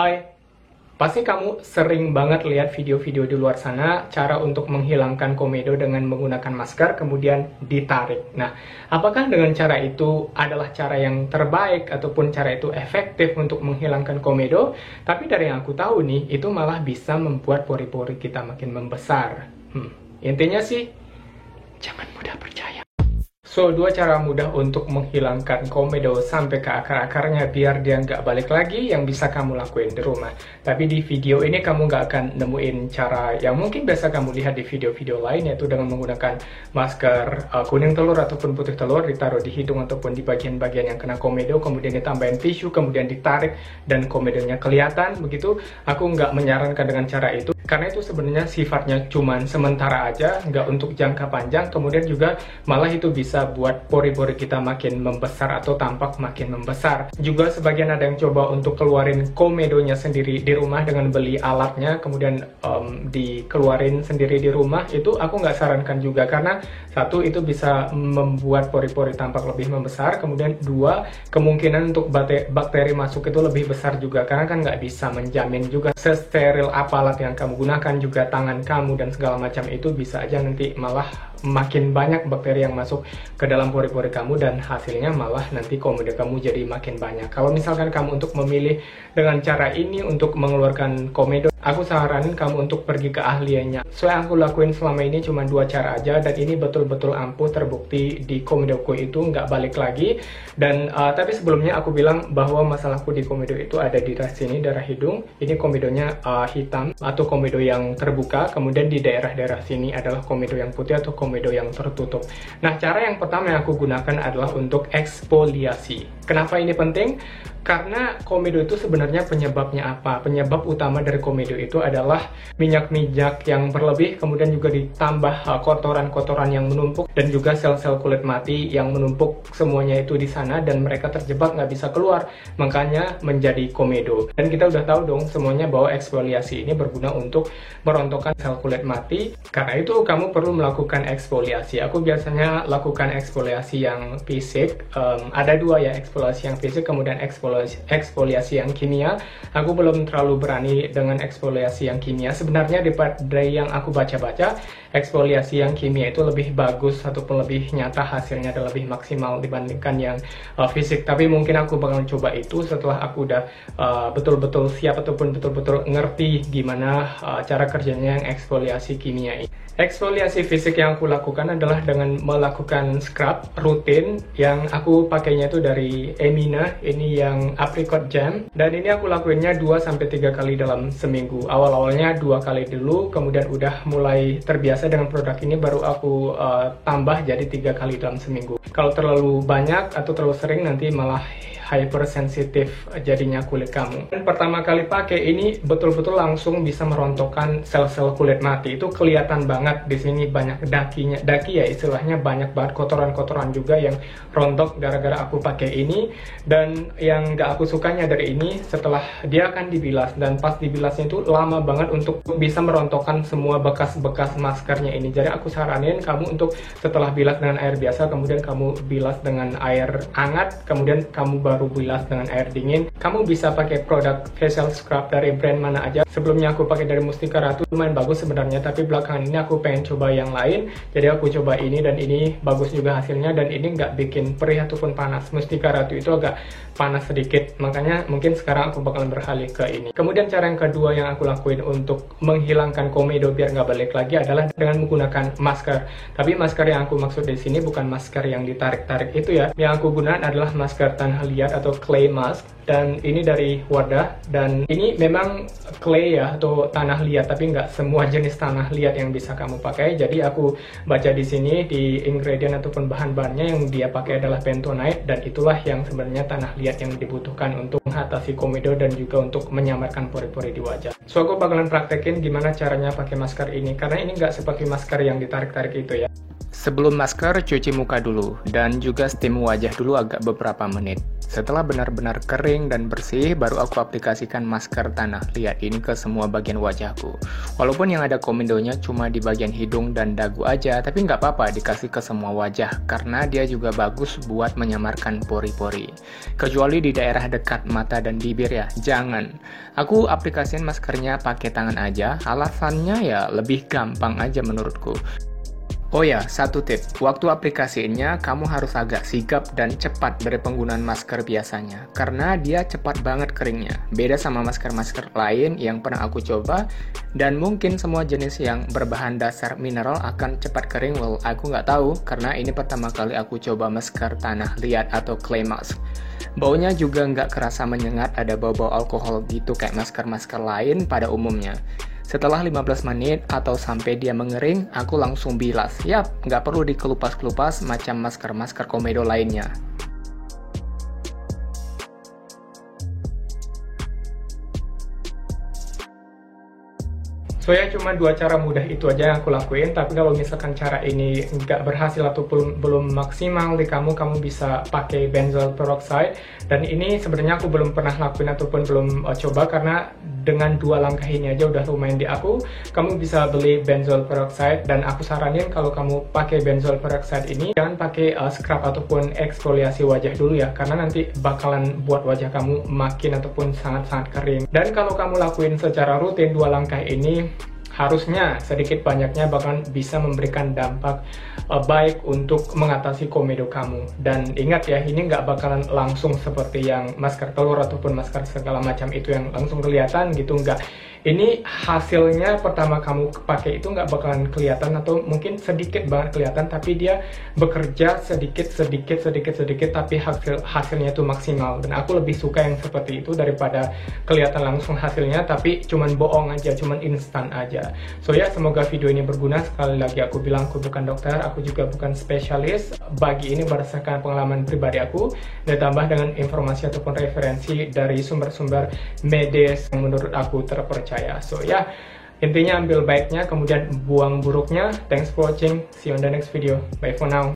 Hai, pasti kamu sering banget lihat video-video di luar sana cara untuk menghilangkan komedo dengan menggunakan masker kemudian ditarik. Nah, apakah dengan cara itu adalah cara yang terbaik ataupun cara itu efektif untuk menghilangkan komedo? Tapi dari yang aku tahu nih, itu malah bisa membuat pori-pori kita makin membesar. Intinya sih, jangan mudah percaya. So, dua cara mudah untuk menghilangkan komedo sampai ke akar-akarnya biar dia nggak balik lagi yang bisa kamu lakuin di rumah. Tapi di video ini kamu nggak akan nemuin cara yang mungkin biasa kamu lihat di video-video lain, yaitu dengan menggunakan masker kuning telur ataupun putih telur, ditaruh di hidung ataupun di bagian-bagian yang kena komedo, kemudian ditambahin tisu, kemudian ditarik, dan komedonya kelihatan. Begitu, aku nggak menyarankan dengan cara itu, karena itu sebenarnya sifatnya cuman sementara aja, nggak untuk jangka panjang, kemudian juga malah itu bisa buat pori-pori kita makin membesar atau tampak makin membesar. Juga sebagian ada yang coba untuk keluarin komedonya sendiri di rumah dengan beli alatnya, kemudian dikeluarin sendiri di rumah. Itu aku nggak sarankan juga, karena satu, itu bisa membuat pori-pori tampak lebih membesar, kemudian dua, kemungkinan untuk bakteri masuk itu lebih besar juga, karena kan nggak bisa menjamin juga sesteril apa alat yang kamu gunakan, juga tangan kamu dan segala macam itu bisa aja nanti malah makin banyak bakteri yang masuk ke dalam pori-pori kamu, dan hasilnya malah nanti komedo kamu jadi makin banyak. Kalau misalkan kamu untuk memilih dengan cara ini untuk mengeluarkan komedo, aku saranin kamu untuk pergi ke ahlinya. So, yang aku lakuin selama ini cuma dua cara aja, dan ini betul-betul ampuh, terbukti di komedoku itu nggak balik lagi. Dan tapi sebelumnya aku bilang bahwa masalahku di komedo itu ada di daerah sini, daerah hidung. Ini komedonya hitam atau komedo yang terbuka, kemudian di daerah-daerah sini adalah komedo yang putih atau komedo yang tertutup. Nah, cara yang pertama yang aku gunakan adalah untuk eksfoliasi. Kenapa ini penting? Karena komedo itu sebenarnya penyebabnya apa? Penyebab utama dari komedo itu adalah minyak-minyak yang berlebih, kemudian juga ditambah kotoran-kotoran yang menumpuk, dan juga sel-sel kulit mati yang menumpuk, semuanya itu di sana, dan mereka terjebak nggak bisa keluar, makanya menjadi komedo. Dan kita udah tahu dong semuanya bahwa eksfoliasi ini berguna untuk merontokkan sel kulit mati. Karena itu kamu perlu melakukan eksfoliasi. Aku biasanya lakukan eksfoliasi yang fisik. Ada dua ya, eksfoliasi yang fisik, kemudian eksfoliasi yang kimia. Aku belum terlalu berani dengan eksfoliasi yang kimia. Sebenarnya dari yang aku baca-baca, eksfoliasi yang kimia itu lebih bagus ataupun lebih nyata hasilnya, dan lebih maksimal dibandingkan yang fisik. Tapi mungkin aku bakal coba itu setelah aku udah betul-betul siap ataupun betul-betul ngerti gimana cara kerjanya yang eksfoliasi kimia ini. Eksfoliasi fisik yang aku lakukan adalah dengan melakukan scrub rutin, yang aku pakainya itu dari Emina. Ini yang apricot jam, dan ini aku lakuinnya 2-3 kali dalam seminggu. Awal-awalnya 2 kali dulu, kemudian udah mulai terbiasa dengan produk ini, baru aku tambah jadi 3 kali dalam seminggu. Kalau terlalu banyak atau terlalu sering, nanti malah hypersensitif jadinya kulit kamu. Dan pertama kali pakai ini betul-betul langsung bisa merontokkan sel-sel kulit mati. Itu kelihatan banget di sini, banyak dakinya. Daki ya istilahnya, banyak banget kotoran-kotoran juga yang rontok gara-gara aku pakai ini. Dan yang gak aku sukanya dari ini, setelah dia akan dibilas, dan pas dibilasnya itu lama banget untuk bisa merontokkan semua bekas-bekas maskernya ini. Jadi aku saranin kamu untuk setelah bilas dengan air biasa, kemudian kamu bilas dengan air hangat, kemudian kamu baru bilas dengan air dingin. Kamu bisa pakai produk facial scrub dari brand mana aja. Sebelumnya aku pakai dari Mustika Ratu, lumayan bagus sebenarnya, tapi belakangan ini aku pengen coba yang lain. Jadi aku coba ini, dan ini bagus juga hasilnya, dan ini nggak bikin perih ataupun panas. Mustika Ratu itu agak panas sedikit, makanya mungkin sekarang aku bakalan beralih ke ini. Kemudian cara yang kedua yang aku lakuin untuk menghilangkan komedo biar nggak balik lagi adalah dengan menggunakan masker. Tapi masker yang aku maksud di sini bukan masker yang ditarik-tarik itu ya. Yang aku gunakan adalah masker tanah liat atau clay mask, dan ini dari Wardah, dan ini memang clay ya atau tanah liat, tapi nggak semua jenis tanah liat yang bisa kamu pakai. Jadi aku baca di sini di ingredient ataupun bahan-bahannya yang dia pakai adalah bentonite, dan itulah yang sebenarnya tanah liat yang dibutuhkan untuk mengatasi komedo dan juga untuk menyamarkan pori-pori di wajah. So, aku bakalan praktekin gimana caranya pakai masker ini, karena ini nggak seperti masker yang ditarik-tarik itu ya. Sebelum masker, cuci muka dulu, dan juga steam wajah dulu agak beberapa menit. Setelah benar-benar kering dan bersih, baru aku aplikasikan masker tanah liat ini ke semua bagian wajahku. Walaupun yang ada komedonya cuma di bagian hidung dan dagu aja, tapi nggak apa-apa dikasih ke semua wajah, karena dia juga bagus buat menyamarkan pori-pori. Kecuali di daerah dekat mata dan bibir ya, jangan. Aku aplikasiin maskernya pakai tangan aja, alasannya ya lebih gampang aja menurutku. Oh ya, satu tip. Waktu aplikasiinnya, kamu harus agak sigap dan cepat dari penggunaan masker biasanya. Karena dia cepat banget keringnya. Beda sama masker-masker lain yang pernah aku coba. Dan mungkin semua jenis yang berbahan dasar mineral akan cepat kering. Well, aku nggak tahu. Karena ini pertama kali aku coba masker tanah liat atau clay mask. Baunya juga nggak kerasa menyengat, ada bau-bau alkohol gitu kayak masker-masker lain pada umumnya. Setelah 15 menit atau sampai dia mengering, aku langsung bilas. Yap, nggak perlu dikelupas-kelupas macam masker-masker komedo lainnya. So ya, cuma 2 cara mudah itu aja yang aku lakuin. Tapi kalau misalkan cara ini nggak berhasil ataupun belum maksimal di kamu bisa pakai benzoyl peroxide. Dan ini sebenarnya aku belum pernah lakuin ataupun belum coba, karena dengan 2 langkah ini aja udah lumayan di aku. Kamu bisa beli benzoyl peroxide, dan aku saranin kalau kamu pakai benzoyl peroxide ini jangan pakai scrub ataupun eksfoliasi wajah dulu ya, karena nanti bakalan buat wajah kamu makin ataupun sangat-sangat kering. Dan kalau kamu lakuin secara rutin 2 langkah ini, harusnya sedikit banyaknya bahkan bisa memberikan dampak baik untuk mengatasi komedo kamu. Dan ingat ya, ini nggak bakalan langsung seperti yang masker telur ataupun masker segala macam itu yang langsung kelihatan gitu, nggak. Ini hasilnya pertama kamu pakai itu nggak bakalan kelihatan, atau mungkin sedikit banget kelihatan, tapi dia bekerja sedikit tapi hasilnya itu maksimal. Dan aku lebih suka yang seperti itu daripada kelihatan langsung hasilnya tapi cuman bohong aja, cuman instan aja. So ya, semoga video ini berguna. Sekali lagi aku bilang, aku bukan dokter, aku juga bukan spesialis. Bagi ini berdasarkan pengalaman pribadi aku, ditambah dengan informasi ataupun referensi dari sumber-sumber medis yang menurut aku terpercaya. So ya, intinya ambil baiknya, kemudian buang buruknya. Thanks for watching. See you on the next video. Bye for now.